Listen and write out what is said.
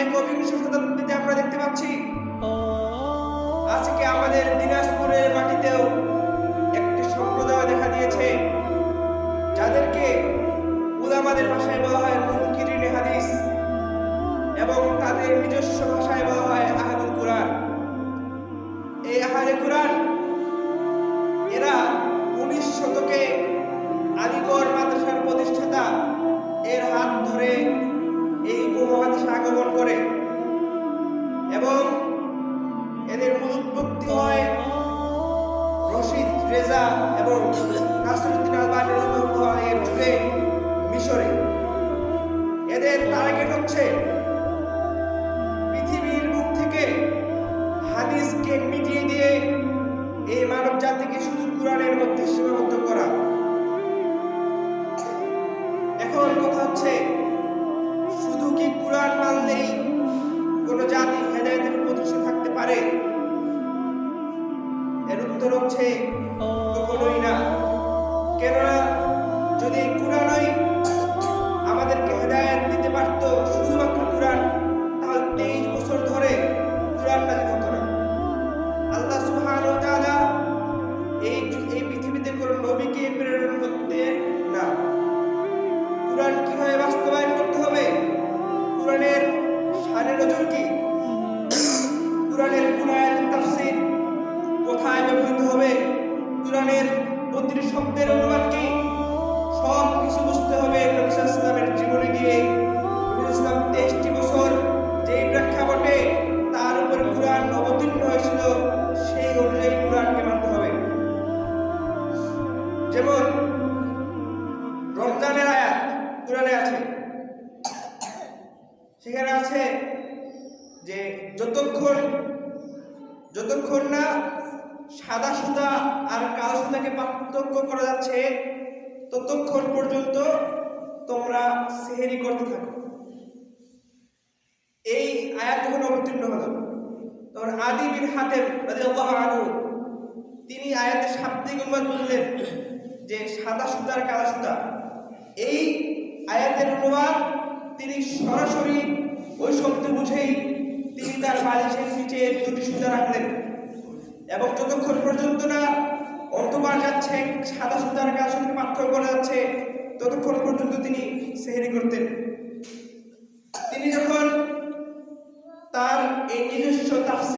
একবিংশ শতাব্দীতে আমরা দেখতে পাচ্ছি আজকে আমাদের দিনাজপুরের মাটিতেও একটি সম্প্রদায় দেখা দিয়েছে, যাদেরকে উলামাদের ভাষায় বলা হয় মুনকিরিনে হাদিস এবং তাদের নিজস্ব ভাষায় বলা হয় আহলুল কুরআন। এই আহলে কুরআন এরা 19 শতকে আলীগড় মাদ্রাসার প্রতিষ্ঠাতা এর হাত ধরে এই উপমহাদেশে আগমন করে এবং এদের মূল উৎপত্তি হয় রশিদ রেজা এবং নাসিরউদ্দিন আলবানী রাহিমাহুল্লাহ এর যুগে মিশরে। এদের টার্গেট হচ্ছে পৃথিবীর মুখ থেকে হাদিসকে মিটিয়ে দিয়ে এই মানব জাতিকে শুধু কুরআনের মধ্যে সীমাবদ্ধ করা। এখন কথা হচ্ছে, শুধু কি কুরআন মানলেই কোন জাতি হেদায়েতের প্রতিষ্ঠা থাকতে পারে? এর উত্তর হচ্ছে কখনোই না। কেননা যদি কুরআনই আমাদেরকে হেদায়েত দিতে পারত, শুধুমাত্র কুরআন, তাহলে 23 বছর ধরে কুরআন নাযিল হতো না। আল্লাহ সুবহানাহু ওয়া তাআলা এই পৃথিবীতে কোন নবীকে প্রেরণ করতেন না। কুরআন কিভাবে বাস্তবায়ন করতে হবে, কুরআনের শানের নজর কি, কুরআনের কোন আয়াতের তাফসীর কোথায় ব্যবহৃত হবে, কুরআনের প্রতিটি শব্দের অনুবাদ কি, সব কিছু বুঝতে হবে নবী সাল্লাল্লাহু আলাইহি ওয়াসাল্লামের জীবনে গিয়ে। নবী ইসলাম 23টি বছর যেই প্রেক্ষাপটে তার উপর কুরআন অবতীর্ণ হয়েছিল, সেই অনুযায়ী কুরআনকে মানতে হবে। যেমন রমজানের আয়াত কুরআনে আছে, সেখানে আছে যে যতক্ষণ না সাদা সুতা আর কালো সুতাকে পার্থক্য করা যাচ্ছে ততক্ষণ পর্যন্ত তোমরা সেহরি করতে থাকো। এই আয়াত যখন অবতীর্ণ হলো, তখন আদি বিন হাতেম রাদিয়াল্লাহু আনহু তিনি আয়াতের শাব্দিক অনুবাদ বুঝলেন যে সাদা সুতা আর কালো সুতা। এই আয়াতের অনুবাদ তিনি সরাসরি ওই শব্দ বুঝেই তিনি তার বালিশের নিচে 2টি সুতা রাখলেন এবং যতক্ষণ পর্যন্ত না অন্তবার যাচ্ছে সাদা সুতা আর কালো সুতাকে পার্থক্য করা যাচ্ছে ততক্ষণ পর্যন্ত তিনি সেহরি করতেন। তিনি যখন তার এই নিজস্ব তাফসীর